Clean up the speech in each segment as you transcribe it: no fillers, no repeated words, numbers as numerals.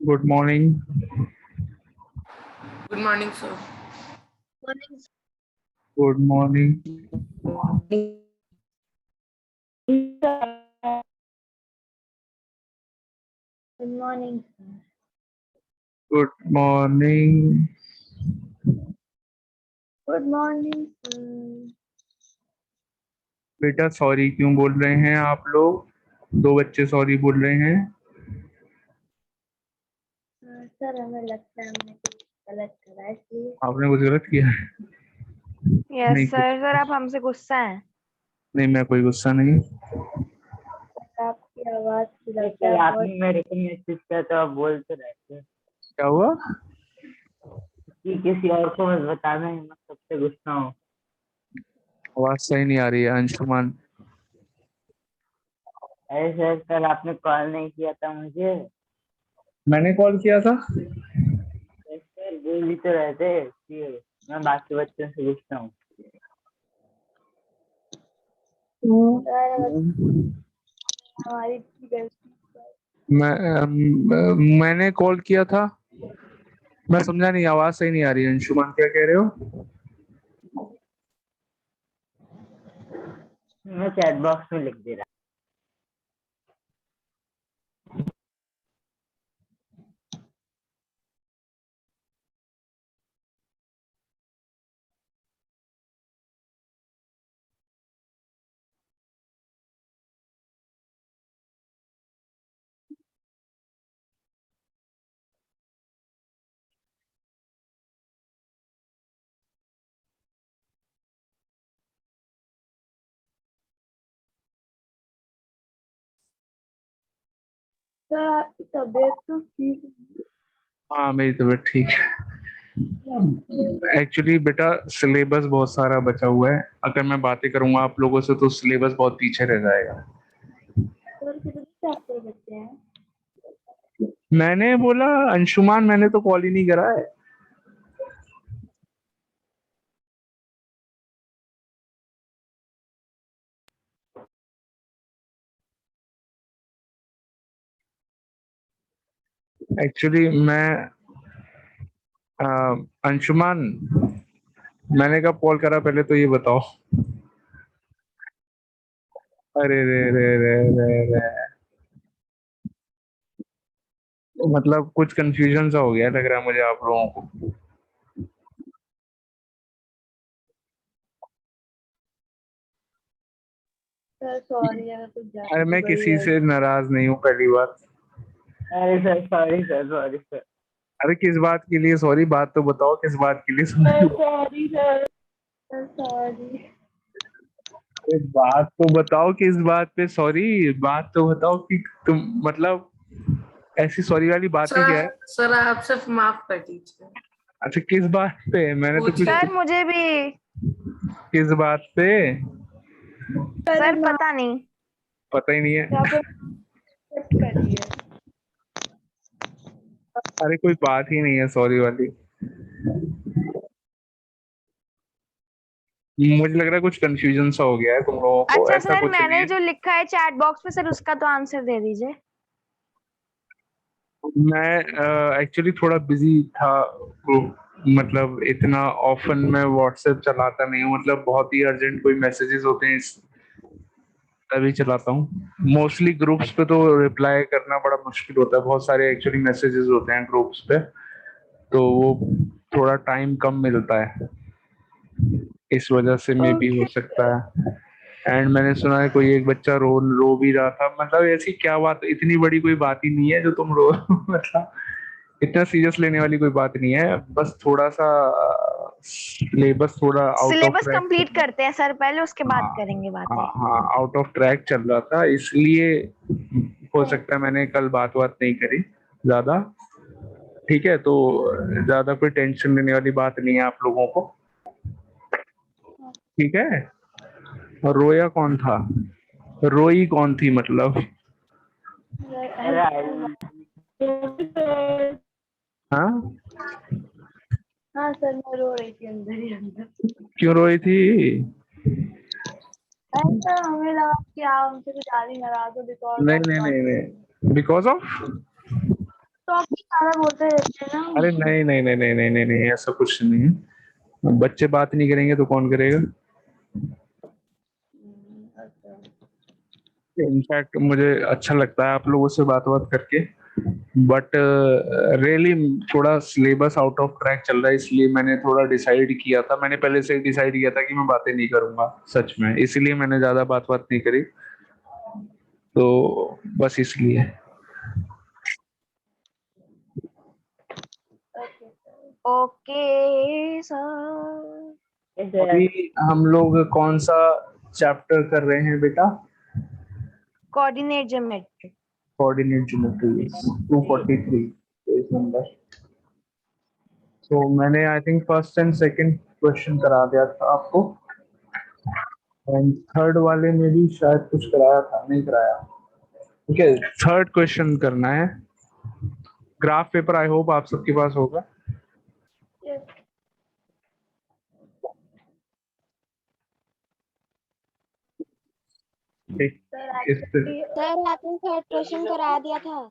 Good morning. Good morning, sir. Morning. Good morning. Good morning, sir. Good morning. Good morning, sir. बेटा sorry क्यों बोल रहे हैं आप लोग? दो बच्चे सॉरी बोल रहे हैं। सर हमें लगता है हमने कुछ गलत करा है इसलिए। आपने कुछ गलत किया है? यस नहीं सर। सर आप हमसे गुस्सा हैं? नहीं, मैं कोई गुस्सा नहीं। आपकी आवाज से लगता कल है आपने मेरे को मैसेज किया तो आप बोलते रहते हैं क्या हुआ? कि किसी और को मत बताना है, मैं सबसे गुस्सा हूँ। आवाज सही नहीं आ रही है अंशुमान। अरे सर कल आपने कॉल नहीं किया था मुझे। मैंने कॉल किया था। सर बोल ही तो रहे थे कि मैं बाकी बच्चों से गुस्सा हूँ। हमारी गलती। मैंने कॉल किया था। मैं समझा नहीं, आवाज सही नहीं आ रही है। अंशुमान क्या कह रहे हो? मैं चैट बॉक्स में लिख दे रहा। सर आपकी तबीयत तो ठीक है? हाँ, मेरी तबीयत ठीक है। एक्चुअली बेटा सिलेबस बहुत सारा बचा हुआ है। अगर मैं बातें करूंगा आप लोगों से तो सिलेबस बहुत पीछे रह जाएगा। सर कितने चैप्टर बचे हैं? मैंने बोला अंशुमान, मैंने तो कॉल ही नहीं करा है। एक्चुअली मैं अंशुमान, मैंने कब कॉल करा पहले तो ये बताओ। अरे रे रे रे रे रे, मतलब कुछ कंफ्यूजन सा हो गया लग रहा है मुझे आप लोगों को। सर सॉरी अगर कुछ अरे ज्यादा मैं बड़ी किसी है। से नाराज नहीं हूँ, पहली बात। अरे सर सॉरी सर। अरे किस बात के लिए सॉरी? बात तो बताओ, किस बात के लिए sorry? Sorry sir. Sir sorry. अरे बात तो बताओ, किस बात पे सॉरी? बात तो बताओ कि तुम मतलब ऐसी सॉरी वाली बात ही क्या है? सर आप सिर्फ माफ कर दीजिए। अच्छा किस बात पे? मैंने तो कुछ। सर मुझे भी। किस बात पे? सर पता नहीं। पता ही नहीं है। यहाँ पे accept करिए। अरे कोई बात ही नहीं है सॉरी वाली। मुझे लग रहा है कुछ कंफ्यूजन सा हो गया है तुम लोगों को, अच्छा ऐसा सर, कुछ नहीं मैंने है। जो लिखा है चैट बॉक्स में सर उसका तो आंसर दे दीजिए। मैं एक्चुअली थोड़ा बिजी था। तो मतलब इतना ऑफन मैं व्हाट्सएप चलाता नहीं हूँ, मतलब बहुत ही अर्जेंट कोई मैसेजेस होते हैं तभी चलाता हूँ। मोस्टली ग्रुप्स पे तो रिप्लाई करना बड़ा मुश्किल होता है, बहुत सारे एक्चुअली मैसेजेस होते हैं ग्रुप्स पे, तो वो थोड़ा टाइम कम मिलता है, इस वजह से मे भी हो सकता है। एंड मैंने सुना है कोई एक बच्चा रो भी रहा था। मतलब ऐसी क्या बात, इतनी बड़ी कोई बात ही नहीं है जो तुम रो मतलब इतना सीरियस लेने वाली कोई बात नहीं है। बस थोड़ा सा सिलेबस थोड़ा out of syllabus track. Complete करते हैं सर पहले, उसके बाद हाँ करेंगे बातें। हाँ हाँ, आउट ऑफ ट्रैक चल रहा था इसलिए हो सकता है मैंने कल बात नहीं करी ज्यादा। ठीक है, तो ज्यादा कोई टेंशन लेने वाली बात नहीं है आप लोगों को। ठीक है। और रोया कौन था? रोई कौन थी मतलब? हाँ, हाँ सर मैं रो रही थी अंदर ही अंदर। क्यों रोई थी? ऐसा हमें लगा कि आप हमसे कुछ ज्यादा ही नाराज हो बिकॉज नहीं ऑफ नहीं नॉट। नहीं नहीं, बिकॉज ऑफ टॉपिक सारा बोलते रहते हैं ना। अरे नहीं नहीं नहीं नहीं नहीं नहीं नहीं, ऐसा कुछ नहीं है। बच्चे बात नहीं करेंगे तो कौन करेगा? अच्छा। इनफैक्ट मुझे अच्छा लगता है आप लोगों से बात बात करके, बट रियली थोड़ा सिलेबस आउट ऑफ ट्रैक चल रहा है, इसलिए मैंने थोड़ा डिसाइड किया था, मैंने पहले से डिसाइड किया था कि मैं बातें नहीं करूंगा सच में, इसलिए मैंने ज्यादा बात बात नहीं करी, तो बस इसलिए। Okay sir. Okay sir. कैसे अभी हम लोग कौन सा चैप्टर कर रहे हैं बेटा? Coordinate geometry. Coordinate geometry 243 page number. तो मैंने I think first and second question करा दिया था आपको, एंड थर्ड वाले में भी शायद कुछ कराया था, नहीं कराया? ठीक है, थर्ड क्वेश्चन करना है। ग्राफ पेपर आई होप आप सबके पास होगा। यस ठीक, सर। इस पे एक्चुअली सर आपने थर्ड क्वेश्चन करा दिया था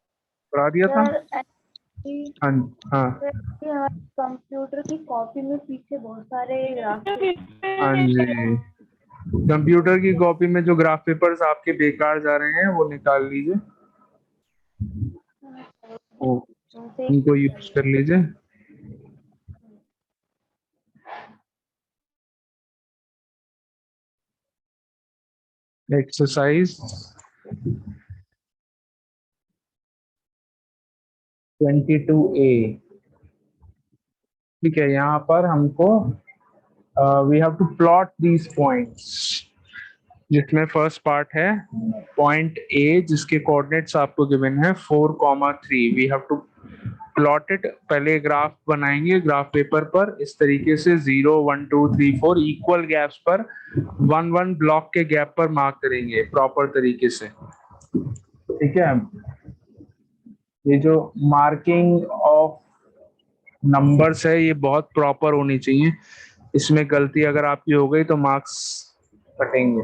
करा दिया था। सर। एक्चुअली हाँ हाँ हमारे कंप्यूटर की कॉपी में पीछे बहुत सारे ग्राफ। हाँ जी, कंप्यूटर की कॉपी में जो ग्राफ पेपर्स आपके बेकार जा रहे हैं वो निकाल लीजिए, वो उनको यूज कर लीजिए। Exercise 22A। ठीक है, यहाँ पर हमको we have to plot these points, जिसमें फर्स्ट पार्ट है पॉइंट ए जिसके कोऑर्डिनेट्स आपको गिवन है 4,3। We have to plot it. पहले ग्राफ बनाएंगे ग्राफ पेपर पर इस तरीके से 0 1 2 3 4 इक्वल गैप्स पर 1 1 ब्लॉक के गैप पर मार्क करेंगे प्रॉपर तरीके से। ठीक है, ये जो मार्किंग ऑफ नंबर्स है ये बहुत प्रॉपर होनी चाहिए, इसमें गलती अगर आपकी हो गई तो मार्क्स कटेंगे।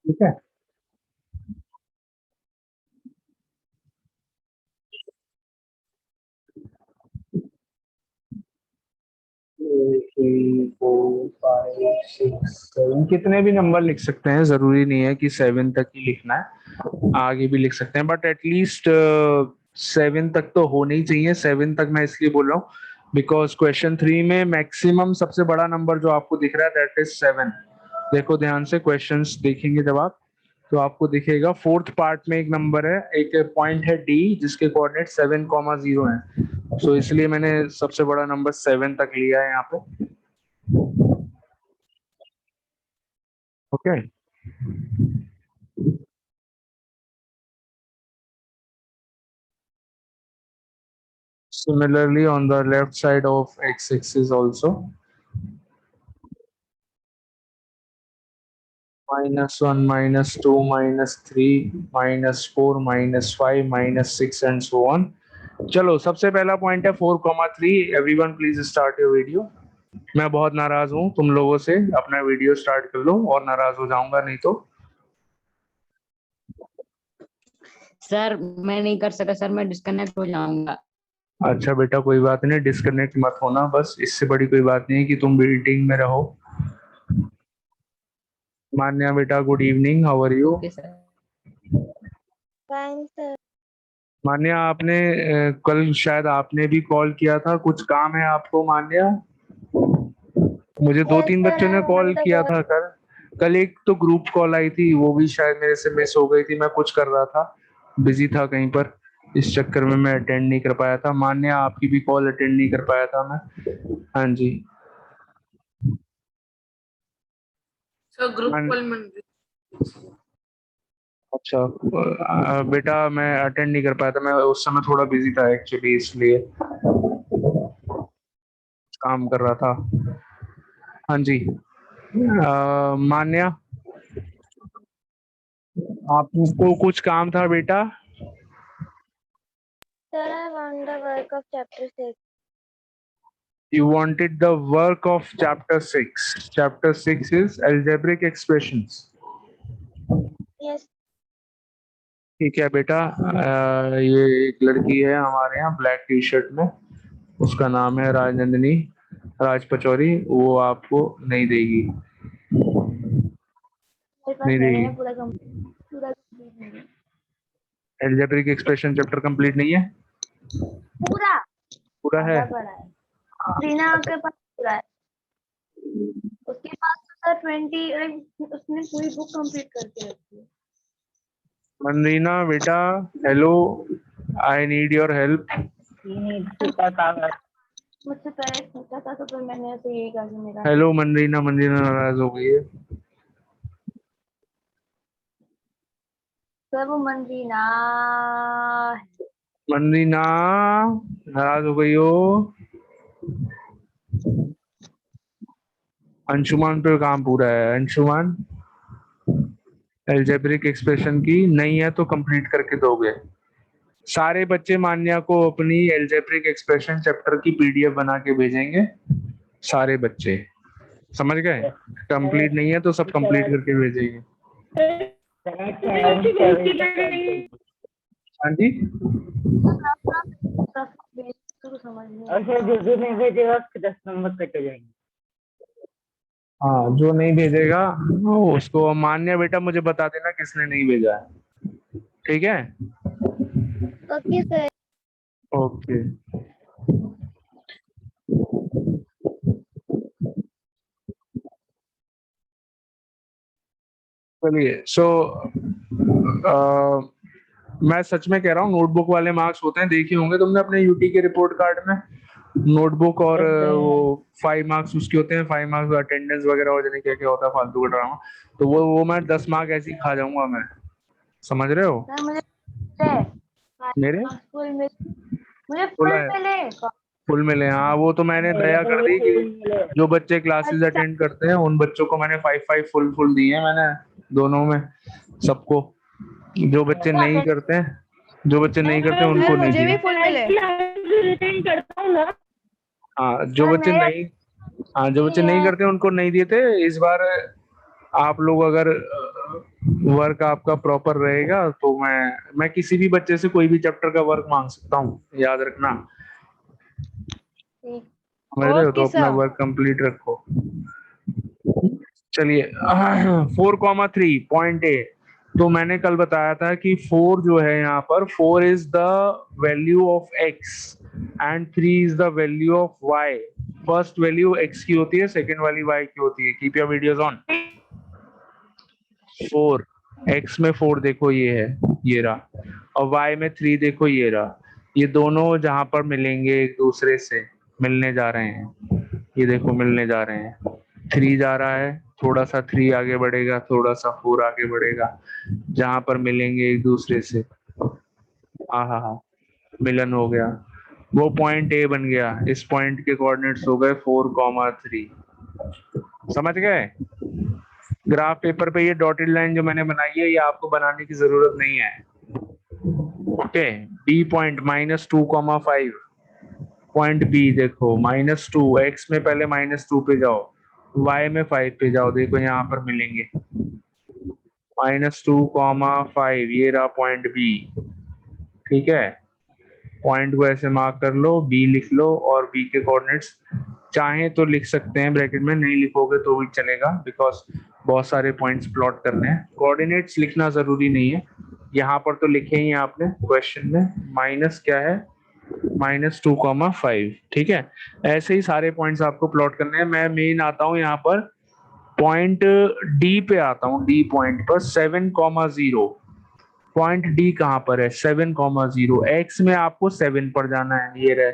ठीक है, three four five six seven, कितने भी नंबर लिख सकते हैं, जरूरी नहीं है कि 7 तक ही लिखना है, आगे भी लिख सकते हैं, बट एटलीस्ट 7 तक तो होने ही चाहिए। 7 तक मैं इसलिए बोल रहा हूँ बिकॉज क्वेश्चन 3 में मैक्सिमम सबसे बड़ा नंबर जो आपको दिख रहा है दैट इज 7। देखो ध्यान से क्वेश्चंस देखेंगे जब आप, तो आपको दिखेगा फोर्थ पार्ट में एक नंबर है, एक पॉइंट है डी जिसके कोऑर्डिनेट 7,0 है, सो इसलिए मैंने सबसे बड़ा नंबर 7 तक लिया है यहाँ पे। Okay, similarly on the left side of x-axis also, -1 -2 -3 -4 -5 -6 and so on. चलो सबसे पहला पॉइंट है 4,3। Everyone please start your video. मैं बहुत नाराज हूँ तुम लोगों से, अपना वीडियो स्टार्ट कर लो और नाराज हो जाऊंगा नहीं तो। सर मैं नहीं कर सका सर, मैं डिस्कनेक्ट हो जाऊंगा। अच्छा बेटा कोई बात नहीं, डिस्कनेक्ट मत होना, बस इससे बड़ी कोई बात नहीं है कि तुम मीटिंग में रहो। मान्या बेटा good evening, how are you? Okay sir. Fine sir. Manya आपने कल शायद आपने भी कॉल किया था, कुछ काम है आपको मान्या? मुझे 2-3 बच्चों ने कॉल किया था कल। कल एक तो ग्रुप कॉल आई थी वो भी शायद मेरे से मिस हो गई थी, मैं कुछ कर रहा था, बिजी था कहीं पर, इस चक्कर में मैं अटेंड नहीं कर पाया था। मान्या आपकी भी कॉल अटेंड नहीं कर पाया था मैं। हाँ जी। सर ग्रुप मान- कॉल में अच्छा बेटा मैं अटेंड नहीं कर पाया था, मैं उस समय थोड़ा बिजी था एक्चुअली, इसलिए काम कर रहा था। हाँ जी। मान्या आपको कुछ काम था बेटा? Sir, I want the work of chapter 6. You wanted the work of chapter 6. Chapter 6 is algebraic expressions. Yes. ठीक है बेटा, ये एक लड़की है हमारे यहाँ ब्लैक टी शर्ट में, उसका नाम है राजनंदिनी राज पचौरी, वो आपको नहीं देगी, मेरे पास नहीं नहीं देगी। है, पूरा कंप्लीट नहीं है। एल्जेब्रिक एक्सप्रेशन चैप्टर कंप्लीट नहीं है, पूरा पूरा है। आधा पड़ा है, रीना के पास पूरा है, उसके पास तो सर 20, उसने पूरी बुक कंप्लीट करके रखी है। मनरीना बेटा, hello, I need your help. मुझसे पहले पूछा था तो फिर मैंने उसे यही कहा कि मेरा हेलो मनरीना, मनरीना नाराज हो गई है। सर वो मंजीना मनरीना नाराज हो गई हो। अंशुमान पे काम पूरा है, अंशुमान एल्जेब्रिक एक्सप्रेशन की नहीं है तो कंप्लीट करके दोगे। सारे बच्चे मान्या को अपनी एल्जेब्रिक एक्सप्रेशन चैप्टर की पीडीएफ बना के भेजेंगे, सारे बच्चे, समझ गए? कंप्लीट नहीं है तो सब कंप्लीट करके भेजेंगे। हाँ जी, तो समझ नहीं और फिर जो नहीं भेजेगा उसके 10 नंबर कटे जाएंगे। हाँ जो नहीं भेजेगा उसको मान्या बेटा मुझे बता देना किसने नहीं भेजा है, ठीक है? Okay sir. ओके। चलिए, सो मैं सच में कह रहा हूँ, नोटबुक वाले मार्क्स होते हैं, देखे होंगे तुमने अपने यूटी के रिपोर्ट कार्ड में, नोटबुक और वो 5 मार्क्स उसके होते हैं, 5 मार्क्स अटेंडेंस वगैरह और जाने क्या क्या होता है फालतू का ड्रामा, तो वो मैं 10 मार्क ऐसे ही खा जाऊंगा मैं, समझ रहे हो? सर मुझे मेरे फुल मिले, मुझे बोला फुल है मिले। फुल मिले, हाँ वो तो मैंने दया कर दी कि जो बच्चे क्लासेस अटेंड करते हैं उन बच्चों को मैंने 5-5 फुल फुल दिए हैं मैंने, दोनों में सबको। जो बच्चे नहीं करते हैं, जो बच्चे नहीं करते उनको नहीं मुझे भी दिए। फुल मिले। हाँ जो बच्चे नहीं, हाँ जो बच्चे नहीं करते उनको नहीं दिए थे। इस बार आप लोग अगर वर्क आपका प्रॉपर रहेगा तो मैं किसी भी बच्चे से कोई भी चैप्टर का वर्क मांग सकता हूँ, याद रखना, समझ रहे हो? तो अपना वर्क कंप्लीट रखो। चलिए 4,3 तो मैंने कल बताया था कि 4 जो है यहाँ पर, 4 is the value of x and 3 is the value of y। First value x की होती है, सेकंड वाली y की होती है। Keep your videos on. 4 x में 4 देखो ये है, ये रहा, और y में 3 देखो ये रहा। ये दोनों जहां पर मिलेंगे एक दूसरे से, मिलने जा रहे हैं, ये देखो मिलने जा रहे हैं। 3 जा रहा है, थोड़ा सा 3 आगे बढ़ेगा, थोड़ा सा 4 आगे बढ़ेगा, जहां पर मिलेंगे एक दूसरे से। हाँ, मिलन हो गया, वो पॉइंट ए बन गया। इस पॉइंट के कोऑर्डिनेट्स हो गए 4,3। समझ गए? ग्राफ पेपर पे ये डॉटेड लाइन जो मैंने बनाई है ये आपको बनाने की जरूरत नहीं है। Okay, B point -2,5, point B देखो -2, एक्स में पहले -2 पे जाओ, y में 5 पे जाओ, देखो यहाँ पर मिलेंगे -2,5, ये रहा पॉइंट बी, ठीक है? पॉइंट को ऐसे मार्क कर लो, बी लिख लो, और बी के कोऑर्डिनेट्स चाहे तो लिख सकते हैं ब्रैकेट में, नहीं लिखोगे तो भी चलेगा, बिकॉज बहुत सारे पॉइंट्स प्लॉट करने हैं। कोऑर्डिनेट्स लिखना जरूरी नहीं है, यहाँ पर तो लिखे ही आपने क्वेश्चन में, माइनस क्या है, -2,5, ठीक है? ऐसे ही सारे पॉइंट्स आपको प्लॉट करने हैं। मैं मेन आता हूँ यहाँ पर पॉइंट डी पे आता हूँ, डी पॉइंट पर 7,0। पॉइंट डी कहाँ पर है? 7,0। एक्स में आपको 7 पर जाना है, ये रहे,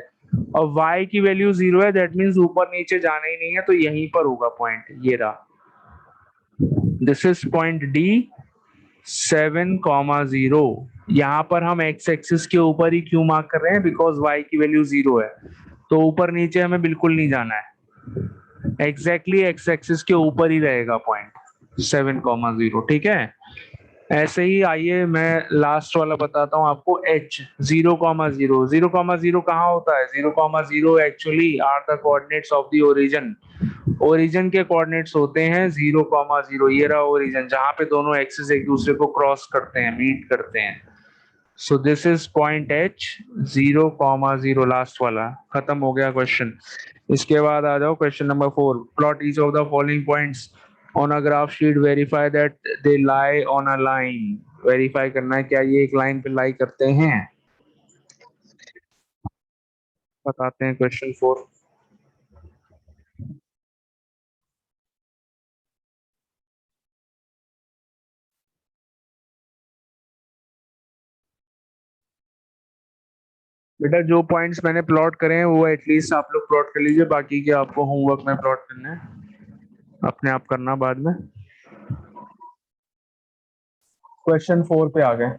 और y की वैल्यू 0 है, दैट मीन्स ऊपर नीचे जाना ही नहीं है, तो यहीं पर होगा पॉइंट, ये रहा। This is point D 7,0। यहाँ पर हम एक्स एक्सिस के ऊपर ही क्यों मार्क कर रहे हैं? बिकॉज y की वैल्यू 0 है, तो ऊपर नीचे हमें बिल्कुल नहीं जाना है, एग्जैक्टली एक्स एक्सिस के ऊपर ही रहेगा पॉइंट 7,0, ठीक है? ऐसे ही आइए मैं लास्ट वाला बताता हूँ आपको, h 0,0। 0,0 कहाँ होता है? 0,0 actually are the coordinates of the origin. Origin के कोऑर्डिनेट्स होते हैं 0,0, ये रहा ओरिजिन, जहाँ पे दोनों एक्सिस एक दूसरे को क्रॉस करते हैं, मीट करते हैं, so this is point H 0,0 last वाला खत्म हो गया क्वेश्चन। इसके बाद आ जाओ question number 4। Plot each of the following points on a graph sheet, verify that they lie on a line. Verify करना है क्या ये एक लाइन पे लाई करते हैं। बताते हैं क्वेश्चन 4। बेटा जो पॉइंट्स मैंने प्लॉट करे हैं वो एटलीस्ट आप लोग प्लॉट कर लीजिए, बाकी के आपको होमवर्क में प्लॉट करना है, अपने आप करना बाद में। क्वेश्चन 4 पे आ गए।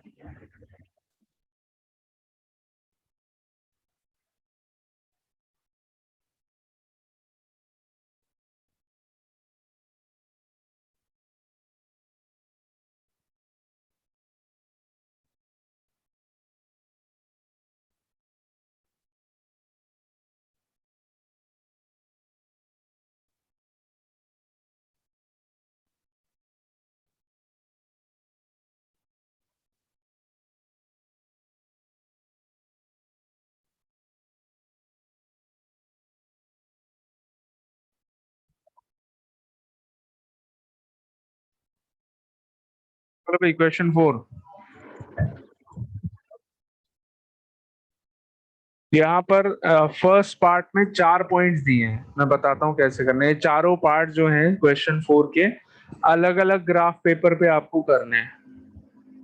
चलो भाई क्वेश्चन 4। यहाँ पर फर्स्ट पार्ट में 4 पॉइंट्स दिए हैं, मैं बताता हूँ कैसे करने हैं। चारों पार्ट जो हैं क्वेश्चन 4 के अलग अलग ग्राफ पेपर पे आपको करने हैं,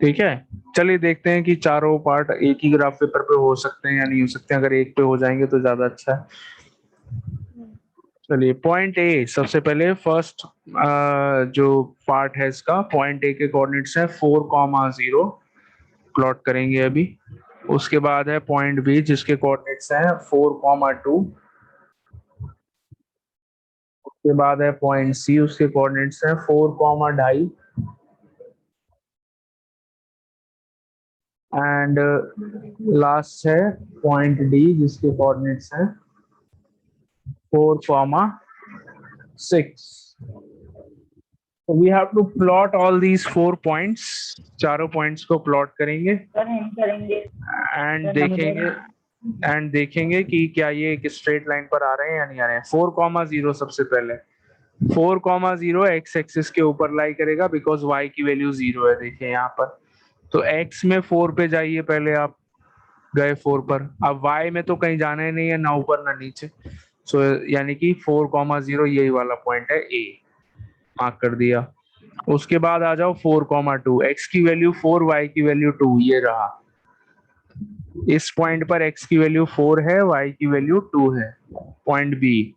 ठीक है। चलिए देखते हैं कि चारों पार्ट एक ही ग्राफ पेपर पे हो सकते हैं या नहीं हो सकते हैं। अगर एक पे हो जाएंगे तो ज्यादा अच्छा है। चलिए पॉइंट ए, सबसे पहले फर्स्ट जो पार्ट है इसका, पॉइंट ए के कोऑर्डिनेट्स है 4,0 प्लॉट करेंगे अभी। उसके बाद है पॉइंट बी जिसके कोऑर्डिनेट्स हैं 4,2। उसके बाद है पॉइंट सी, उसके कोऑर्डिनेट्स हैं 4,2। एंड लास्ट है पॉइंट डी जिसके कोऑर्डिनेट्स हैं 4,6। So we have to plot all these 4 points, चारों पॉइंट्स को प्लॉट करेंगे सर हम करेंगे एंड देखेंगे कि क्या ये एक स्ट्रेट लाइन पर आ रहे हैं या नहीं आ रहे हैं। 4,0 सबसे पहले 4,0 एक्स एक्सिस के ऊपर लाई करेगा बिकॉज y की वैल्यू 0 है। देखिए यहाँ पर तो x में 4 पे जाइए, पहले आप गए 4 पर, अब y में तो कहीं जाना ही नहीं है, ना ऊपर ना नीचे। सो यानी कि 4,0 यही वाला पॉइंट है a, मार्क कर दिया। उसके बाद आ जाओ 4,2, x की वैल्यू 4, y की वैल्यू 2, ये रहा। इस पॉइंट पर x की वैल्यू 4 है, y की वैल्यू 2 है, पॉइंट बी।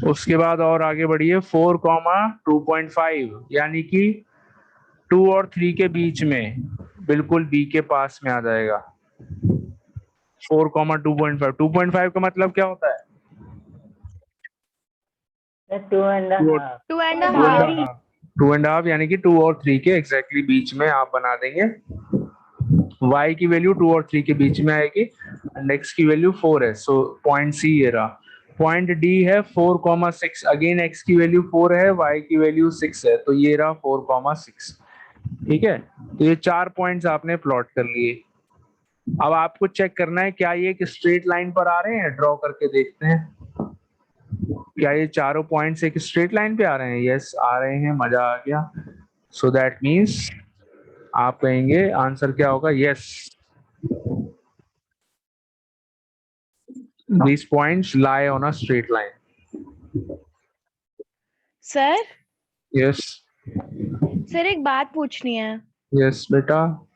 उसके बाद और आगे बढ़िए 4,2.5 यानी कि 2 और 3 के बीच में, बिल्कुल बी के पास में आ जाएगा। 4,2.5, 2.5 का मतलब क्या होता है? 2.5 2.5 यानी कि 2 और 3 के एग्जैक्टली बीच में आप बना देंगे। y की वैल्यू 2 और 3 के बीच में आएगी एंड x की वैल्यू 4 है। सो पॉइंट सी ये रहा। पॉइंट डी है 4,6, अगेन x की वैल्यू 4 है, y की वैल्यू 6 है, तो ये रहा 4,6। ठीक है, तो ये 4 पॉइंट्स आपने प्लॉट कर लिए। अब आपको चेक करना है क्या ये एक स्ट्रेट लाइन पर आ रहे हैं। ड्रॉ करके देखते हैं क्या ये चारों पॉइंट्स एक स्ट्रेट लाइन पे आ रहे हैं। यस आ रहे हैं, मजा आ गया। सो दैट मीन्स आप कहेंगे आंसर क्या होगा, yes these points lie on a straight line. Sir Yes, sir एक बात पूछनी है। yes बेटा।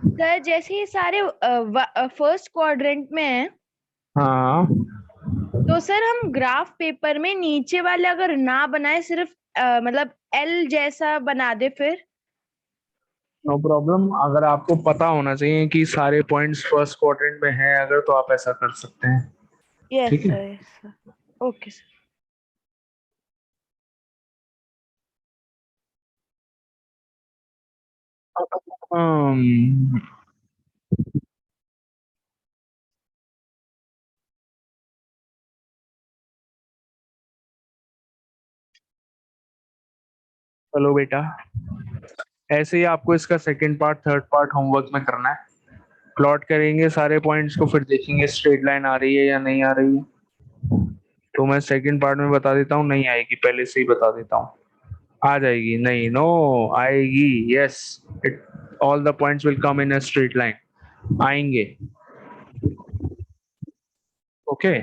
सर जैसे ये सारे फर्स्ट क्वाड्रेंट में है, हाँ तो सर हम ग्राफ पेपर में नीचे वाले अगर ना बनाए, सिर्फ मतलब एल जैसा बना दे फिर। No problem. अगर आपको पता होना चाहिए कि सारे पॉइंट्स फर्स्ट क्वाड्रेंट में हैं अगर, तो आप ऐसा कर सकते हैं। यस ठीक है, sir, yes sir, okay sir. um, चलो बेटा, ऐसे ही आपको इसका second part third part homework में करना है। प्लॉट करेंगे सारे पॉइंट्स को, फिर देखेंगे स्ट्रेट लाइन आ रही है या नहीं आ रही है। तो मैं सेकंड पार्ट में बता देता हूँ, नहीं आएगी, पहले से ही बता देता हूँ। आ जाएगी? नहीं, नो, आएगी। Yes, it all the points will come in a straight line. आएंगे। Okay,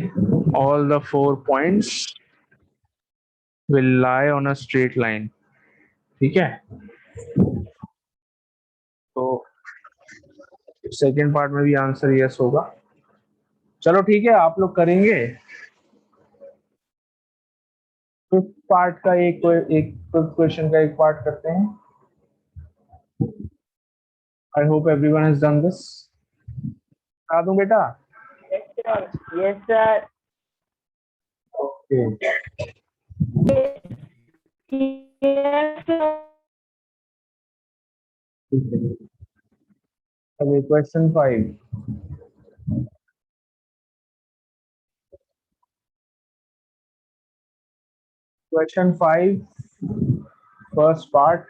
all the 4 points will lie on a straight line। ठीक है, तो सेकेंड पार्ट में भी आंसर यस होगा। चलो ठीक है, आप लोग करेंगे। फिफ्थ पार्ट का एक क्वेश्चन का एक पार्ट करते हैं। I hope everyone has done this. बता दूं बेटा? Yes sir. ओके, अभी क्वेश्चन 5। क्वेश्चन 5 फर्स्ट पार्ट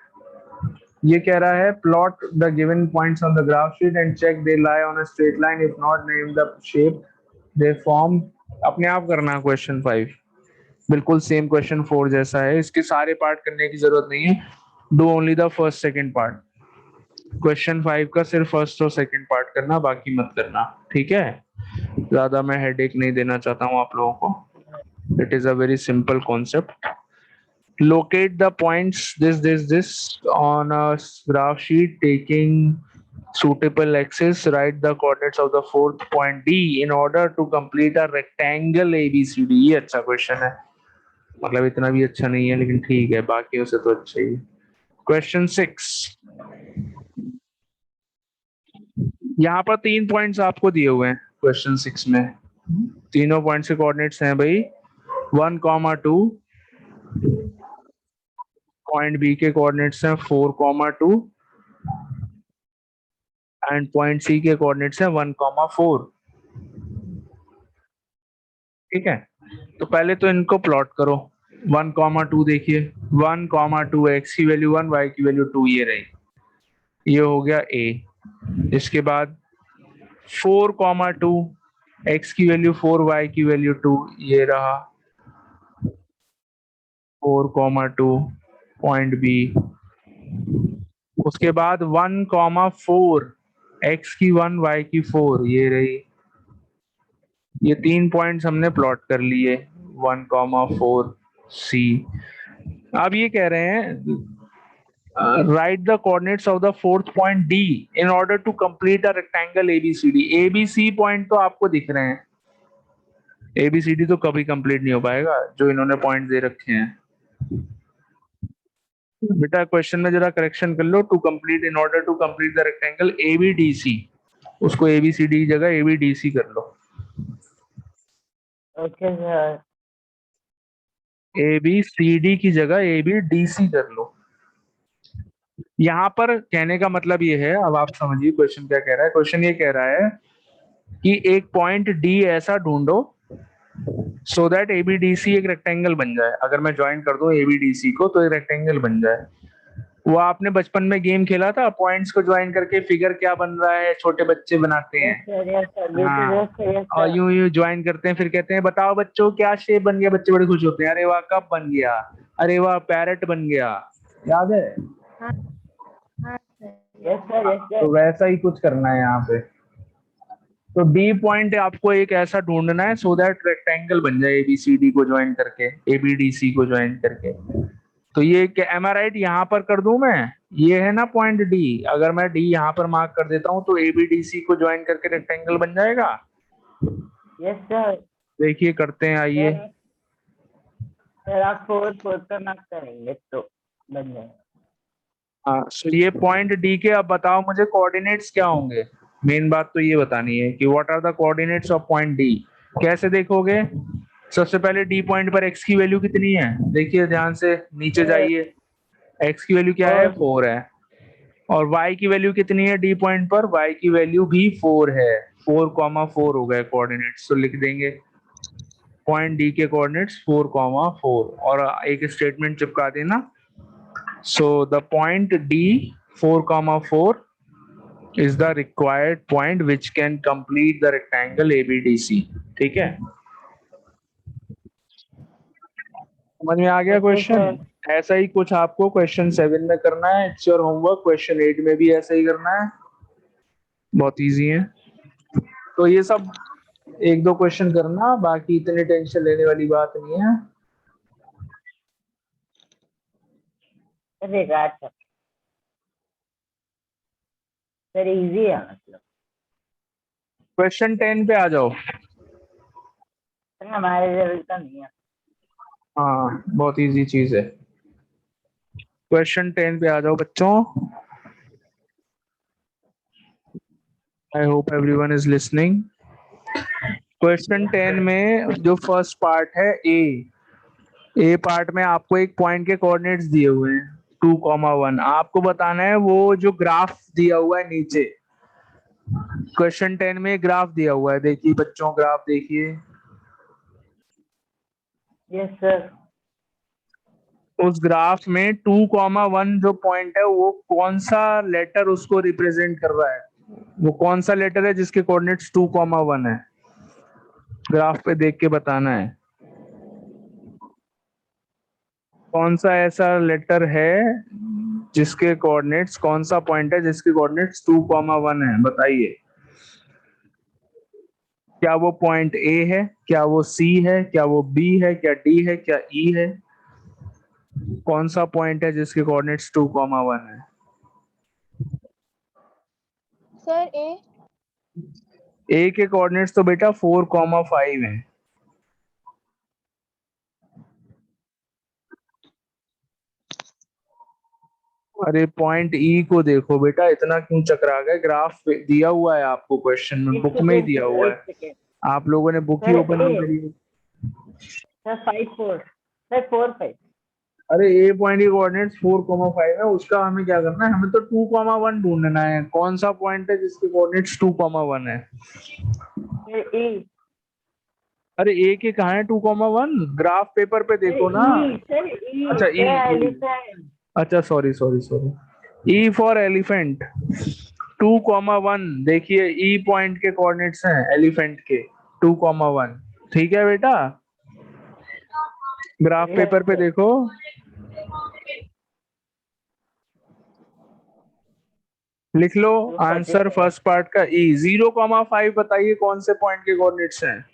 ये कह रहा है, plot the given points on the graph sheet and check they lie on a straight line, if not name the shape they form. अपने आप करना है क्वेश्चन 5, बिल्कुल सेम क्वेश्चन 4 जैसा है, इसके सारे पार्ट करने की जरूरत नहीं है, do only the first second part. Question 5 का सिर्फ फर्स्ट और सेकंड पार्ट करना, बाकी मत करना, ठीक है? ज्यादा मैं हेडेक नहीं देना चाहता हूँ आप लोगों को। It is a very simple concept. Locate the points this on a graph sheet taking suitable axis. Write the coordinates of the fourth point D in order to complete a rectangle ABCD। ये अच्छा question है, मतलब इतना भी अच्छा नहीं है लेकिन ठीक है, बाकियों से तो अच्छा ही। क्वेश्चन 6, यहाँ पर 3 पॉइंट्स आपको दिए हुए हैं क्वेश्चन 6 में। तीनों पॉइंट्स के कोऑर्डिनेट्स हैं भाई 1,2, पॉइंट बी के कोऑर्डिनेट्स हैं 4,2 एंड पॉइंट सी के कोऑर्डिनेट्स हैं 1,4। ठीक है, तो पहले तो इनको प्लॉट करो। 1,2 देखिए, 1,2 एक्स की वैल्यू 1, वाई की वैल्यू 2, ये रही, ये हो गया ए। इसके बाद 4,2 एक्स की वैल्यू 4, वाई की वैल्यू 2, ये रहा 4,2 पॉइंट बी। उसके बाद 1,4 एक्स की 1, वाई की 4, ये रही। ये 3 पॉइंट्स हमने प्लॉट कर लिए 1,4 सी। अब ये कह रहे हैं write the coordinates of the fourth point D in order to complete a rectangle ABCD. ABC point तो आपको दिख रहे हैं, एबीसीडी तो कभी कंप्लीट नहीं हो पाएगा जो इन्होंने पॉइंट दे रखे हैं। बेटा क्वेश्चन में जरा करेक्शन कर लो, to complete in order to complete the rectangle ABDC, उसको एबीसीडी की जगह एबीडीसी कर लो। Okay sir. एबीसीडी की जगह एबीडीसी कर लो। यहाँ पर कहने का मतलब ये है, अब आप समझिए क्वेश्चन क्या कह रहा है। क्वेश्चन ये कह रहा है कि एक पॉइंट डी ऐसा ढूंढो सो दैट एबीडीसी एक रेक्टेंगल बन जाए। अगर मैं ज्वाइन कर दूं एबीडीसी को तो एक रेक्टेंगल बन जाए। वो आपने बचपन में गेम खेला था, पॉइंट्स को ज्वाइन करके फिगर क्या बन रहा है, छोटे बच्चे बनाते हैं। हाँ, और यूं यूं ज्वाइन करते हैं, फिर कहते हैं बताओ बच्चों क्या शेप बन गया, बच्चे बड़े खुश होते हैं, अरे वाह कप बन गया, अरे वाह पैरेट बन गया, याद है? तो वैसा ही कुछ करना है यहाँ पे। तो डी पॉइंट आपको एक ऐसा ढूंढना है सो दैट रेक्टेंगल बन जाए एबीसीडी को ज्वाइन करके, एबीडीसी को ज्वाइन करके। तो ये एम आई राइट यहाँ पर कर दूं मैं, ये है ना पॉइंट डी, अगर मैं डी यहाँ पर मार्क कर देता हूँ तो एबीडीसी को ज्वाइन करके रेक्टेंगल बन जाएगा। Yes sir. देखिए करते हैं, आइए। सर आप 4 पर मार्क करेंगे तो बन जाएगा। हाँ, तो ये पॉइंट डी के, अब बताओ मुझे कोऑर्डिनेट्स क्या होंगे। मेन बात तो ये बतानी है कि what are the coordinates of point D. कैसे देखोगे? सबसे पहले डी पॉइंट पर एक्स की वैल्यू कितनी है, देखिए ध्यान से, नीचे जाइए। एक्स की वैल्यू क्या है? 4 है। और वाई की वैल्यू कितनी है डी पॉइंट पर? वाई की वैल्यू भी 4 है। 4,4 हो गए कोऑर्डिनेट्स, तो लिख देंगे पॉइंट डी के कोऑर्डिनेट्स 4,4 और एक स्टेटमेंट चिपका देना। So the point D 4,4 is the required point which can complete the rectangle ABDC. ठीक है, समझ में आ गया ओके क्वेश्चन? सर। ऐसा ही कुछ आपको क्वेश्चन 7 में करना है, इट्स योर होमवर्क। क्वेश्चन 8 में भी ऐसा ही करना है, बहुत इजी है। तो ये सब एक दो क्वेश्चन करना, बाकी इतनी टेंशन लेने वाली बात नहीं है। बेकार था सर, इजी है मतलब। क्वेश्चन 10 पे आ जाओ। सर हमारे लेवल का नहीं है। हाँ, बहुत इजी चीज है। क्वेश्चन 10 पे आ जाओ बच्चों। आई hope everyone is listening. Question 10 में जो फर्स्ट पार्ट है ए पार्ट में आपको एक पॉइंट के कोऑर्डिनेट्स दिए हुए हैं 2,1। आपको बताना है वो जो ग्राफ दिया हुआ है नीचे। क्वेश्चन 10 में ग्राफ दिया हुआ है, देखिए बच्चों, ग्राफ देखिए। Yes sir. उस ग्राफ में 2,1 जो पॉइंट है वो कौन सा लेटर उसको रिप्रेजेंट कर रहा है, वो कौन सा लेटर है जिसके कोऑर्डिनेट्स 2,1 है, ग्राफ पे देख के बताना है। कौन सा ऐसा लेटर है जिसके कोऑर्डिनेट्स, कौन सा पॉइंट है जिसके कोऑर्डिनेट्स 2,1 है, बताइए। क्या वो पॉइंट ए है, क्या वो सी है, क्या वो बी है, क्या डी है, क्या ई है? कौन सा पॉइंट है जिसके कोऑर्डिनेट्स 2,1 है? सर ए। ए के कोऑर्डिनेट्स तो बेटा 4,5 हैं। अरे पॉइंट ई को देखो बेटा, इतना क्यों चकरा गए? ग्राफ दिया हुआ है आपको, क्वेश्चन में, बुक में ही दिया हुआ है। आप लोगों ने बुक ही सर ओपन नहीं ए करी है। Sir 5 4 sir 4 5। अरे ए पॉइंट की कोऑर्डिनेट्स 4,5 है, उसका हमें क्या करना है? हमें तो 2,1 ढूंढना है। कौन सा पॉइंट है जिसके कोऑर्डिनेट्स 2,1 है? सर ए। अरे ए के कहाँ है 2,1? ग्राफ पेपर पे देखो ना। सर ई अच्छा ई, एलिफेंट। अच्छा sorry sorry sorry, E for elephant 2,1। देखिए ई पॉइंट के कोऑर्डिनेट्स हैं एलिफेंट के 2,1। ठीक है बेटा, ग्राफ पेपर पे देखो। लिख लो आंसर फर्स्ट पार्ट का ई। 0,5 बताइए कौन से पॉइंट के कोऑर्डिनेट्स हैं?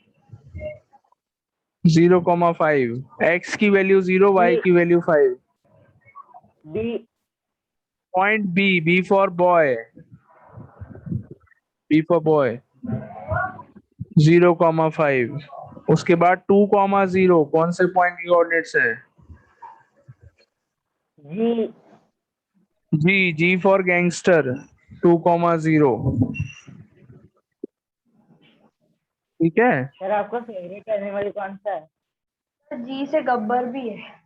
0,5। एक्स की वैल्यू 0, वाई की value 5। B. Point B, B for boy, B for boy 0,5। उसके बाद 2,0 कौन से पॉइंट की कोऑर्डिनेट्स है? जी। जी, जी फॉर गैंगस्टर 2,0। ठीक है, सर आपका फेवरेट एनिमल कौन सा है? जी से गब्बर भी है।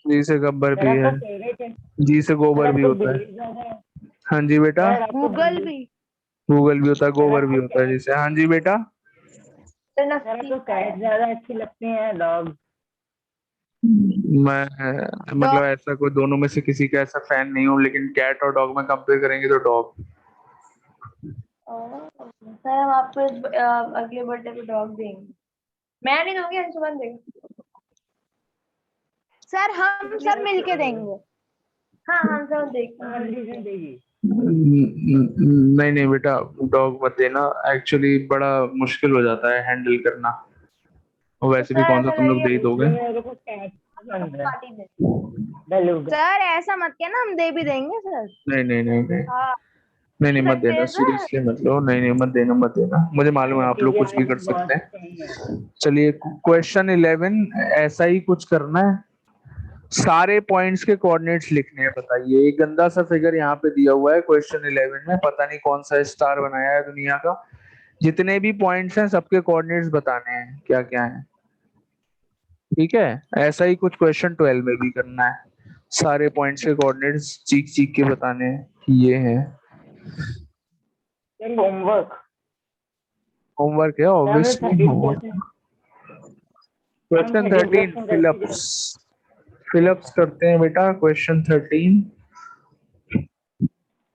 जी से गब्बर सर भी आपका है, फेवरेट है? जी से गोबर सर भी आपको होता है। बिल्ली ज्यादा है? हाँ जी बेटा, सर आपको गूगल बिल्ली- भी। गूगल भी होता है, गोबर भी आपको होता है cat- जिसे। हाँ जी बेटा, सर आपको कैट ज्यादा अच्छी लगती है डॉग? मैं मतलब ऐसा कोई दोनों में से किसी का ऐसा फैन नहीं हूँ, लेकिन कैट और डॉग में कंपेयर करेंगे तो डॉग। सर हम आपको अगले बर्थडे पे डॉग देंगे। मैं नहीं दूंगी, अंशुमन देंगे। सर हम सब मिलके देंगे। हाँ हम सब देखेंगे। देगी। नहीं नहीं बेटा, डॉग मत देना, एक्चुअली बड़ा मुश्किल हो जाता है हैंडल करना। और वैसे भी कौन सा तुम लोग दे ही दोगे। मेरे को कैट पसंद है। पार्टी में। बेलूगा। सर ऐसा मत कहना, हम दे भी देंगे सर। नहीं नहीं नहीं नहीं हाँ नहीं नहीं, मत सकते देना, हैं सर। सीरियसली मत लो। नहीं नहीं, मत देना मत देना, मुझे मालूम है आप लोग कुछ भी कर सकते हैं। चलिए क्वेश्चन 11, ऐसा ही कुछ करना है, सारे पॉइंट्स के कोऑर्डिनेट्स लिखने हैं। बताइए, एक गंदा सा फिगर यहाँ पे दिया हुआ है क्वेश्चन 11 में, पता नहीं कौन सा स्टार बनाया है दुनिया का। जितने भी पॉइंट्स हैं सबके कोऑर्डिनेट्स बताने हैं क्या क्या है। ठीक है, ऐसा ही कुछ क्वेश्चन 12 में भी करना है, सारे पॉइंट्स के कोऑर्डिनेट्स चीख चीख के बताने हैं कि ये है। होमवर्क। होमवर्क है obviously, homework. Question 13 fill-ups, fill-ups करते हैं बेटा। Question 13,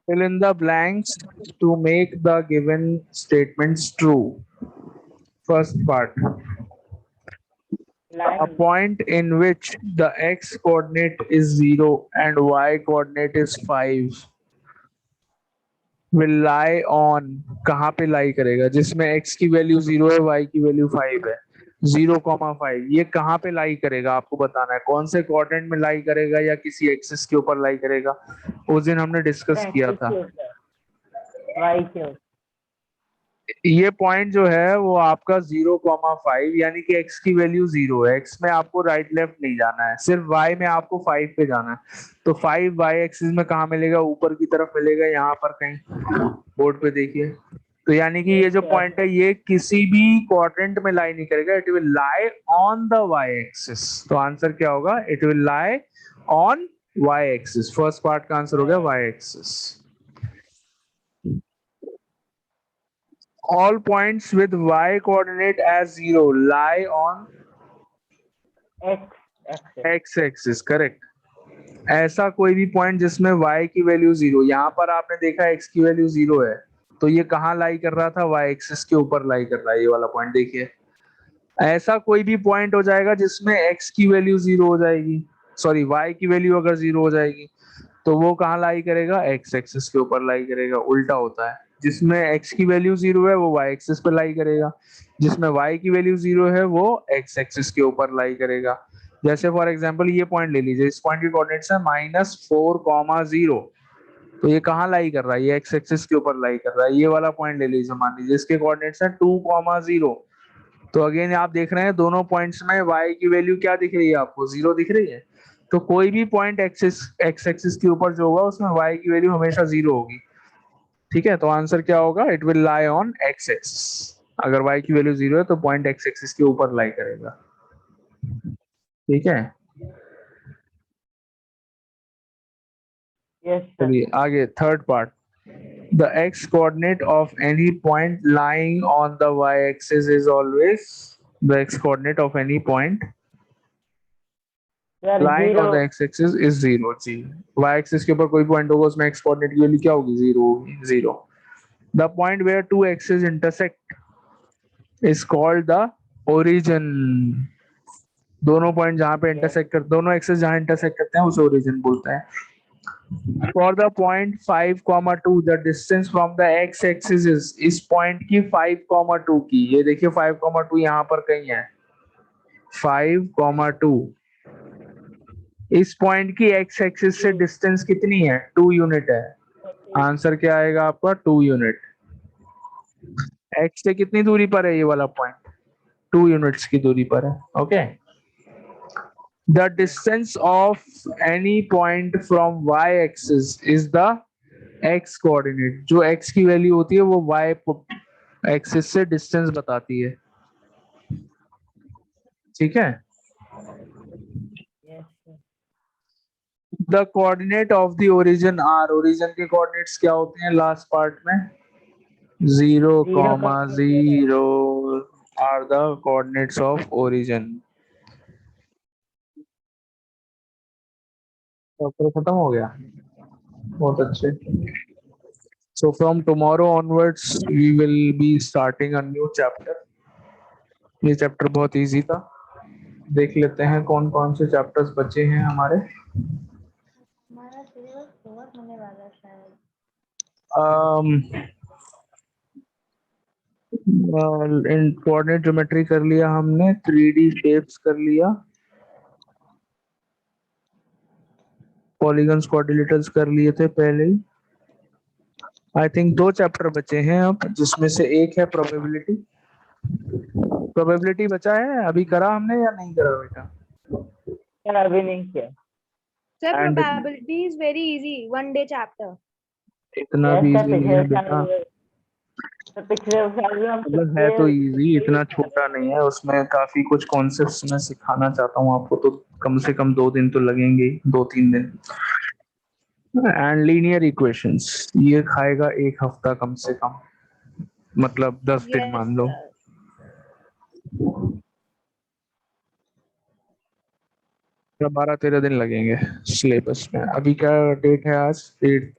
fill in the blanks to make the given statements true. First part. A line point in which the x coordinate is 0 and y coordinate is 5 will lie on, कहाँ पे लाई करेगा, जिसमें x की value 0 है, y की value 5 है, 0,5, ये कहाँ पे लाई करेगा आपको बताना है, कौन से क्वाड्रेंट में लाई करेगा या किसी एक्सिस के ऊपर लाई करेगा, उस दिन हमने डिस्कस किया एक्सिस था। के ऊपर, वाई के ऊपर। ये पॉइंट जो है वो आपका 0,5 यानी कि x की वैल्यू 0 है, x में आपको राइट लेफ्ट नहीं जाना है, सिर्फ y में आपको 5 पे जाना है। तो 5 y एक्सिस में कहाँ मिलेगा, ऊपर की तरफ मिलेगा, यहाँ पर कहीं बोर्ड पे देखिए। तो यानी कि ये जो पॉइंट है ये किसी भी क्वाड्रेंट में लाई नहीं करेगा, it will lie on the y axis. तो आंसर क्या होगा, it will lie on y axis. First part का आंसर हो गया y axis. All points with y coordinate as 0 lie on x axis, correct. ऐसा कोई भी पॉइंट जिसमें y की वैल्यू 0, यहाँ पर आपने देखा x की वैल्यू 0 है, तो ये कहाँ लाई कर रहा था, y एक्सिस के ऊपर लाई कर रहा है, ये वाला पॉइंट देखिए। ऐसा कोई भी पॉइंट हो जाएगा जिसमें x की वैल्यू 0 हो जाएगी, सॉरी y की वैल्यू अगर 0 हो जाएगी, तो वो कहाँ लाई करेगा, x एक्सिस के ऊपर लाई करेगा। उल्टा होता है, जिसमें x की वैल्यू 0 है वो y एक्सिस पे लाई करेगा, जिसमें y की वैल्यू 0 है वो x एक्सिस के ऊपर लाई करेगा। जैसे फॉर एग्जांपल ये पॉइंट ले लीजिए, इस पॉइंट की कोऑर्डिनेट्स है -4,0, तो ये कहाँ लाई कर रहा है, ये x एक्सिस के ऊपर लाई कर रहा है। ये वाला पॉइंट ले लीजिए, मान लीजिए इसके कोऑर्डिनेट्स है 2,0, तो अगेन आप देख रहे हैं दोनों पॉइंट्स में y की वैल्यू क्या दिख रही है आपको, 0 दिख रही है। तो कोई भी पॉइंट x एक्सिस के ऊपर जो होगा उसमें y की वैल्यू हमेशा 0 होगी, ठीक है। तो आंसर क्या होगा, it will lie on x axis. अगर y की वैल्यू 0 है तो पॉइंट x एक्सिस के ऊपर लाई करेगा, ठीक है। Yes sir. चलिए आगे, third part. The x coordinate of any point lying on the y axis is always, the x coordinate of any point sir lying on 0 the x axis is 0 जी। y axis के ऊपर कोई point होगा उसमें x coordinate की value क्या होगी, 0 होगी, 0। The point where two axes intersect is called the origin। दोनों पॉइंट जहां पे इंटरसेक्ट कर, दोनों एक्सेस जहां इंटरसेक्ट करते हैं उसे ओरिजिन बोलते हैं। For the point 5,2 the distance from the x axis is, इस पॉइंट की 5,2 की, ये देखिए 5,2 यहाँ पर कहीं है, 5,2 इस पॉइंट की x एक्सिस से डिस्टेंस कितनी है, 2 यूनिट है। आंसर क्या आएगा आपका, 2 यूनिट। x से कितनी दूरी पर है ये वाला पॉइंट, 2 यूनिट्स की दूरी पर है, okay. The distance of any point from y axis is the x coordinate। जो x की वैल्यू होती है वो y एक्सिस से डिस्टेंस बताती है, ठीक है। Yes sir. The coordinate of the origin are, origin के कोऑर्डिनेट्स क्या होते हैं लास्ट पार्ट में, 0,0 are the coordinates of origin। Chapter खत्म हो गया, बहुत अच्छे। So from tomorrow onwards we will be starting a new chapter। ये चैप्टर बहुत इजी था, देख लेते हैं कौन कौन से चैप्टर्स बचे हैं हमारे। हमारा सिलेबस कवर होने वाला है शायद। इन कोऑर्डिनेट ज्योमेट्री कर लिया हमने, 3D शेप्स कर लिया, पॉलीगन्स क्वाड्रिलेटरल्स कर लिए थे पहले ही। आई थिंक 2 चैप्टर बचे हैं अब, जिसमें से एक है प्रोबेबिलिटी। प्रोबेबिलिटी बचा है, अभी करा हमने या नहीं करा बेटा, सर अभी नहीं किया। Sir, And- probability is very easy. 1 day chapter. इतना यस भी सर, इजी नहीं पिछले है बेटा, साल, सर पिछले साल भी हम मतलब है तो इजी, इतना छोटा नहीं है, उसमें काफी कुछ कॉन्सेप्ट्स मैं सिखाना चाहता हूँ आपको, तो कम से कम 2 दिन तो लगेंगे ही, 2-3 दिन। एंड लीनियर इक्वेशंस ये खाएगा 1 हफ्ता कम से कम, मतलब 10 दिन Yes, मान लो। sir. 12-13 दिन लगेंगे सिलेबस में। अभी क्या डेट है आज, date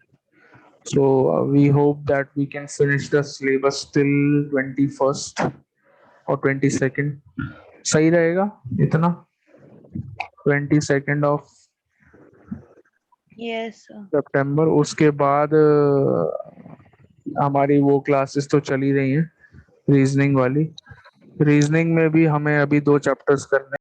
So we hope that we can finish the syllabus till 21st or 22nd. सही रहेगा इतना 22nd of यस सितंबर। उसके बाद हमारी वो क्लासेस तो चली रही हैं रीजनिंग वाली। रीजनिंग में भी हमें अभी 2 चैप्टर्स करने